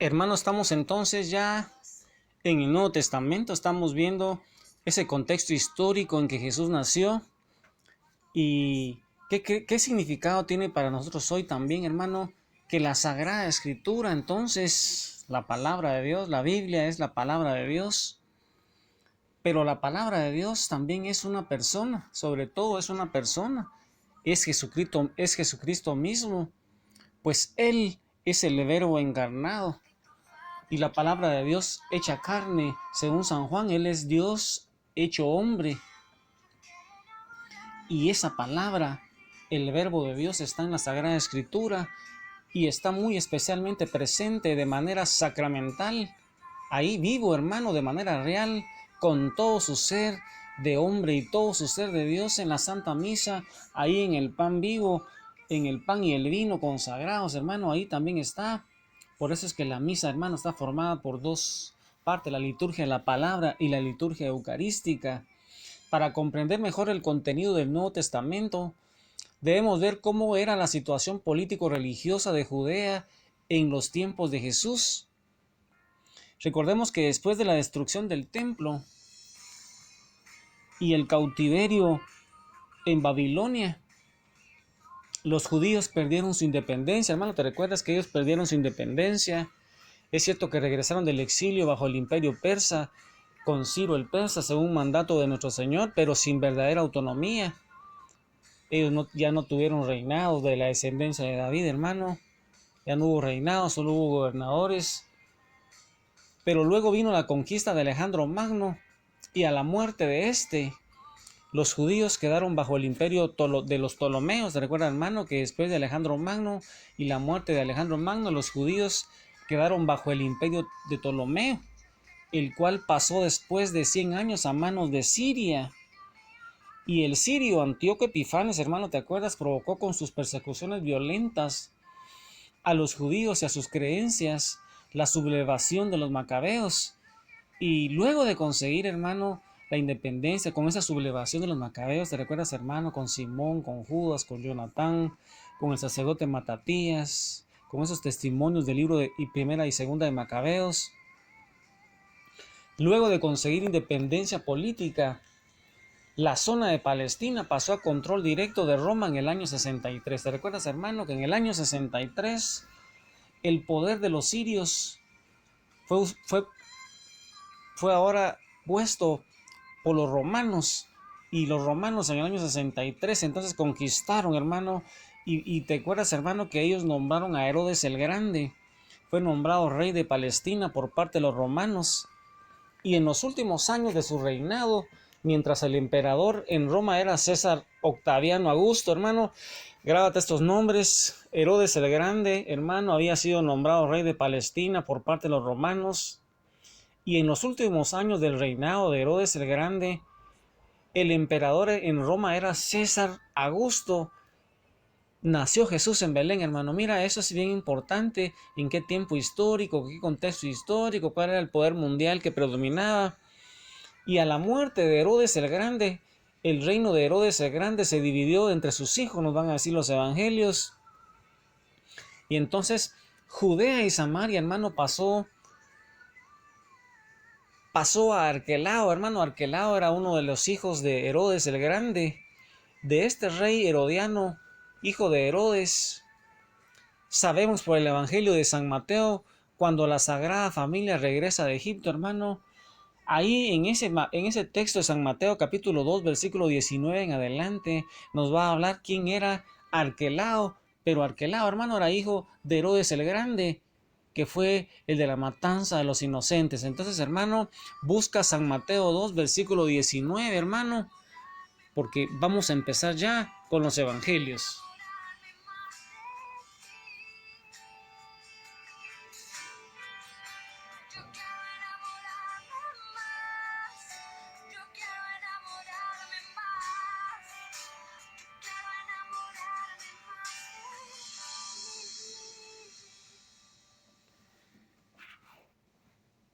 Hermanos, estamos entonces ya en el Nuevo Testamento, estamos viendo ese contexto histórico en que Jesús nació y qué significado tiene para nosotros hoy también, hermano, que la Sagrada Escritura, entonces, la palabra de Dios, la Biblia es la palabra de Dios, pero la palabra de Dios también es una persona, sobre todo es una persona, es Jesucristo mismo, pues Él es el Verbo encarnado. Y la palabra de Dios hecha carne, según San Juan, Él es Dios hecho hombre. Y esa palabra, el verbo de Dios, está en la Sagrada Escritura y está muy especialmente presente de manera sacramental. Ahí vivo, hermano, de manera real, con todo su ser de hombre y todo su ser de Dios en la Santa Misa, ahí en el pan vivo, en el pan y el vino consagrados, hermano, ahí también está. Por eso es que la misa, hermano, está formada por dos partes, la liturgia de la palabra y la liturgia eucarística. Para comprender mejor el contenido del Nuevo Testamento, debemos ver cómo era la situación político-religiosa de Judea en los tiempos de Jesús. Recordemos que después de la destrucción del templo y el cautiverio en Babilonia, los judíos perdieron su independencia. Hermano, ¿te recuerdas que ellos perdieron su independencia? Es cierto que regresaron del exilio bajo el imperio persa, con Ciro el persa, según mandato de nuestro Señor, pero sin verdadera autonomía. Ellos ya no tuvieron reinado de la descendencia de David, hermano. Ya no hubo reinado, solo hubo gobernadores. Pero luego vino la conquista de Alejandro Magno, y a la muerte de este, los judíos quedaron bajo el imperio de los Ptolomeos. ¿Te recuerdas, hermano, que después de Alejandro Magno y la muerte de Alejandro Magno, los judíos quedaron bajo el imperio de Ptolomeo, el cual pasó después de 100 años a manos de Siria? Y el sirio Antíoco Epifanes, hermano, ¿te acuerdas? Provocó con sus persecuciones violentas a los judíos y a sus creencias la sublevación de los macabeos. Y luego de conseguir, hermano, la independencia con esa sublevación de los macabeos, ¿te recuerdas, hermano? Con Simón, con Judas, con Jonatán, con el sacerdote Matatías, con esos testimonios del libro de Primera y Segunda de Macabeos. Luego de conseguir independencia política, la zona de Palestina pasó a control directo de Roma en el año 63. ¿Te recuerdas, hermano, que en el año 63 el poder de los sirios fue ahora puesto por los romanos? Y los romanos en el año 63 entonces conquistaron, hermano, y te acuerdas, hermano, que ellos nombraron a Herodes el Grande. Fue nombrado rey de Palestina por parte de los romanos. Y en los últimos años de su reinado, mientras el emperador en Roma era César Octaviano Augusto, hermano, grábate estos nombres. Herodes el Grande, hermano, había sido nombrado rey de Palestina por parte de los romanos. Y en los últimos años del reinado de Herodes el Grande, el emperador en Roma era César Augusto. Nació Jesús en Belén, hermano. Mira, eso es bien importante. ¿En qué tiempo histórico? ¿Qué contexto histórico? ¿Cuál era el poder mundial que predominaba? Y a la muerte de Herodes el Grande, el reino de Herodes el Grande se dividió entre sus hijos, nos van a decir los evangelios. Y entonces Judea y Samaria, hermano, pasó a Arquelao, hermano. Arquelao era uno de los hijos de Herodes el Grande, de este rey herodiano, hijo de Herodes. Sabemos por el Evangelio de San Mateo, cuando la Sagrada Familia regresa de Egipto, hermano, ahí en ese texto de San Mateo capítulo 2 versículo 19 en adelante nos va a hablar quién era Arquelao. Pero Arquelao, hermano, era hijo de Herodes el Grande, que fue el de la matanza de los inocentes. Entonces, hermano, busca San Mateo 2 versículo 19, hermano, porque vamos a empezar ya con los evangelios.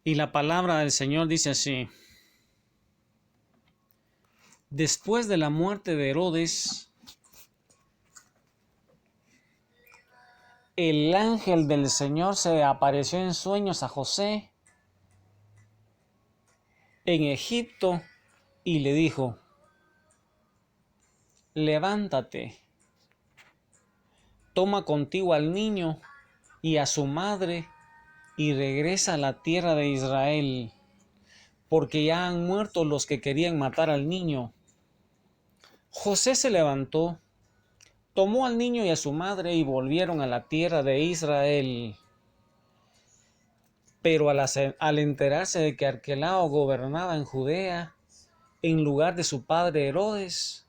Y la palabra del Señor dice así: después de la muerte de Herodes, el ángel del Señor se apareció en sueños a José en Egipto y le dijo: levántate, toma contigo al niño y a su madre y regresa a la tierra de Israel, porque ya han muerto los que querían matar al niño. José se levantó, tomó al niño y a su madre y volvieron a la tierra de Israel. Pero al enterarse de que Arquelao gobernaba en Judea, en lugar de su padre Herodes,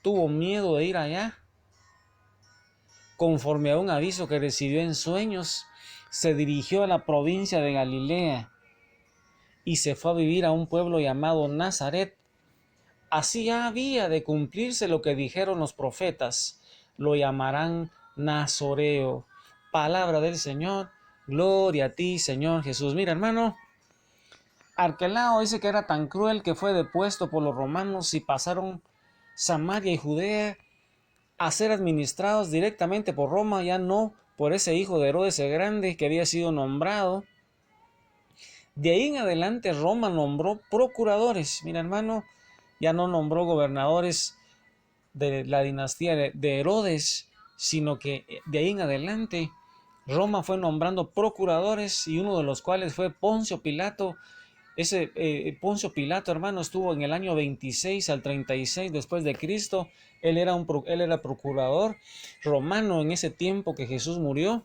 tuvo miedo de ir allá. Conforme a un aviso que recibió en sueños, se dirigió a la provincia de Galilea y se fue a vivir a un pueblo llamado Nazaret. Así había de cumplirse lo que dijeron los profetas: lo llamarán Nazoreo. Palabra del Señor. Gloria a ti, Señor Jesús. Mira, hermano, Arquelao dice que era tan cruel que fue depuesto por los romanos y pasaron Samaria y Judea a ser administrados directamente por Roma, ya no por ese hijo de Herodes el Grande que había sido nombrado. De ahí en adelante Roma nombró procuradores. Mira, hermano, ya no nombró gobernadores de la dinastía de Herodes, sino que de ahí en adelante Roma fue nombrando procuradores, y uno de los cuales fue Poncio Pilato. Ese Poncio Pilato, hermano, estuvo en el año 26 al 36 después de Cristo. Él era procurador romano en ese tiempo que Jesús murió.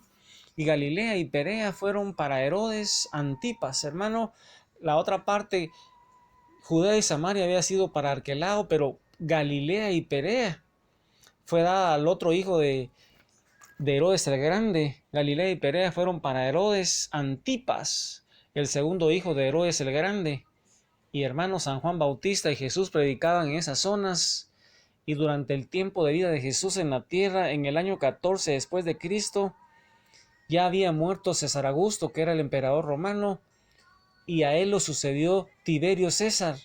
Y Galilea y Perea fueron para Herodes Antipas, hermano. La otra parte, Judea y Samaria, había sido para Arquelao, pero Galilea y Perea fue dada al otro hijo de Herodes el Grande. Galilea y Perea fueron para Herodes Antipas, el segundo hijo de Herodes el Grande. Y hermanos, San Juan Bautista y Jesús predicaban en esas zonas. Y durante el tiempo de vida de Jesús en la tierra, en el año 14 después de Cristo, ya había muerto César Augusto, que era el emperador romano, y a él lo sucedió Tiberio César.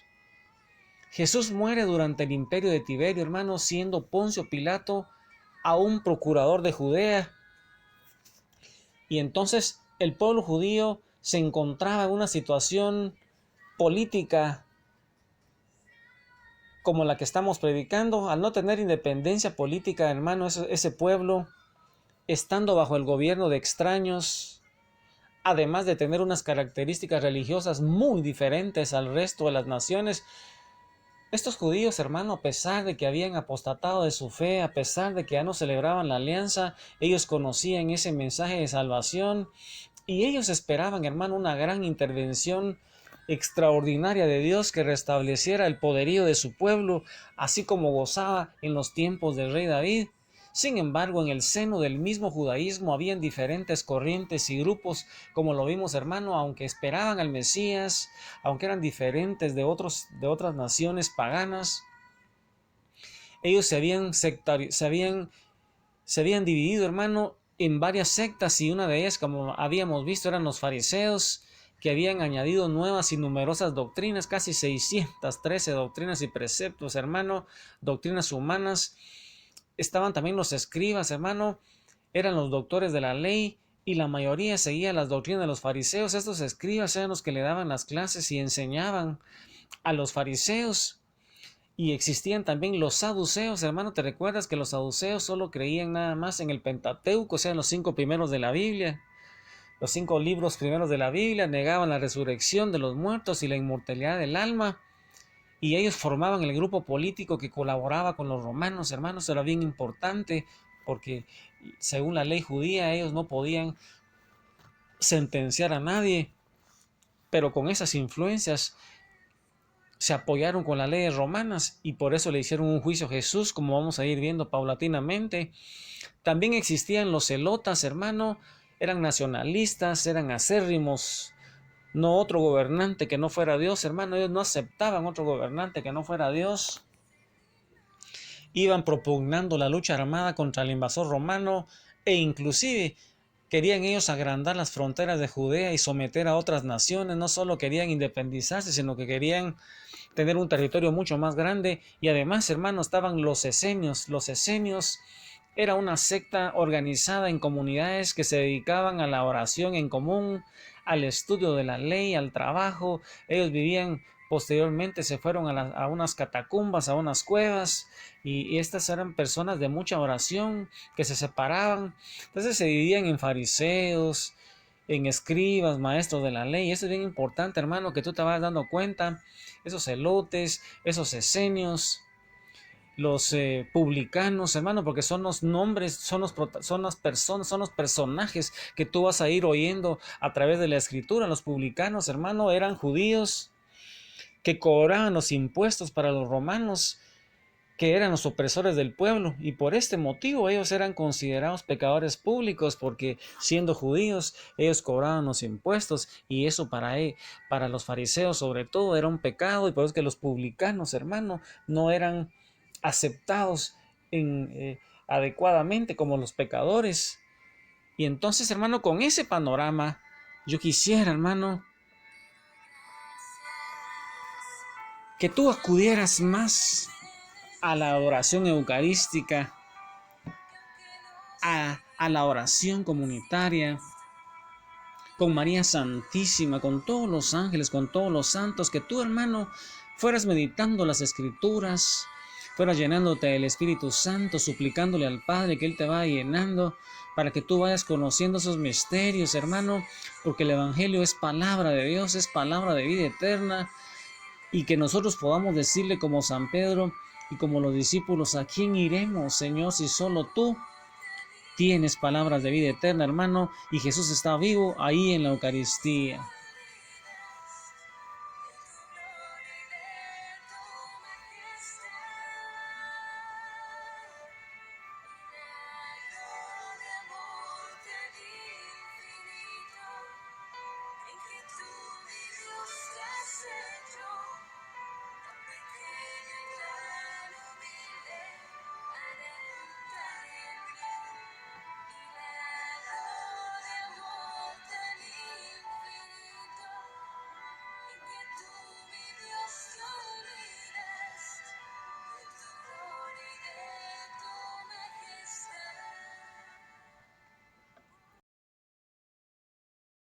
Jesús muere durante el imperio de Tiberio, hermano, siendo Poncio Pilato aún procurador de Judea. Y entonces el pueblo judío se encontraba en una situación política como la que estamos predicando. Al no tener independencia política, hermano, ese pueblo, estando bajo el gobierno de extraños, además de tener unas características religiosas muy diferentes al resto de las naciones, estos judíos, hermano, a pesar de que habían apostatado de su fe, a pesar de que ya no celebraban la alianza, ellos conocían ese mensaje de salvación y ellos esperaban, hermano, una gran intervención extraordinaria de Dios que restableciera el poderío de su pueblo, así como gozaba en los tiempos del rey David. Sin embargo, en el seno del mismo judaísmo habían diferentes corrientes y grupos, como lo vimos, hermano, aunque esperaban al Mesías, aunque eran diferentes de otras naciones paganas, ellos se habían dividido, hermano, en varias sectas, y una de ellas, como habíamos visto, eran los fariseos, que habían añadido nuevas y numerosas doctrinas, casi 613 doctrinas y preceptos, hermano, doctrinas humanas. Estaban también los escribas, hermano, eran los doctores de la ley, y la mayoría seguía las doctrinas de los fariseos. Estos escribas eran los que le daban las clases y enseñaban a los fariseos. Y existían también los saduceos, hermano. ¿Te recuerdas que los saduceos solo creían nada más en el Pentateuco, o sea, en los 5 primeros de la Biblia? Los 5 libros primeros de la Biblia. Negaban la resurrección de los muertos y la inmortalidad del alma. Y ellos formaban el grupo político que colaboraba con los romanos, hermanos. Era bien importante porque según la ley judía ellos no podían sentenciar a nadie, pero con esas influencias se apoyaron con las leyes romanas y por eso le hicieron un juicio a Jesús, como vamos a ir viendo paulatinamente. También existían los celotas, hermano. Eran nacionalistas, eran acérrimos. No otro gobernante que no fuera Dios, hermano. Ellos no aceptaban otro gobernante que no fuera Dios. Iban propugnando la lucha armada contra el invasor romano, e inclusive querían ellos agrandar las fronteras de Judea y someter a otras naciones. No solo querían independizarse, sino que querían tener un territorio mucho más grande. Y además, hermano, estaban los esenios. Los esenios era una secta organizada en comunidades que se dedicaban a la oración en común, al estudio de la ley, al trabajo. Ellos vivían, posteriormente se fueron a unas catacumbas, a unas cuevas, y estas eran personas de mucha oración que se separaban. Entonces se dividían en fariseos, en escribas, maestros de la ley. Eso es bien importante, hermano, que tú te vas dando cuenta. Esos celotes, esos esenios, los publicanos, hermano, porque son los nombres, son las personas, son los personajes que tú vas a ir oyendo a través de la escritura. Los publicanos, hermano, eran judíos que cobraban los impuestos para los romanos, que eran los opresores del pueblo, y por este motivo ellos eran considerados pecadores públicos, porque siendo judíos ellos cobraban los impuestos, y eso para los fariseos sobre todo era un pecado, y por eso es que los publicanos, hermano, no eran aceptados adecuadamente como los pecadores. Y entonces, hermano, con ese panorama, yo quisiera, hermano, que tú acudieras más a la adoración eucarística, a la oración comunitaria, con María Santísima, con todos los ángeles, con todos los santos, que tú, hermano, fueras meditando las escrituras, fueras llenándote del Espíritu Santo, suplicándole al Padre que Él te vaya llenando, para que tú vayas conociendo esos misterios, hermano, porque el Evangelio es palabra de Dios, es palabra de vida eterna, y que nosotros podamos decirle como San Pedro y como los discípulos: ¿a quién iremos, Señor, si solo tú tienes palabras de vida eterna, hermano? Y Jesús está vivo ahí en la Eucaristía.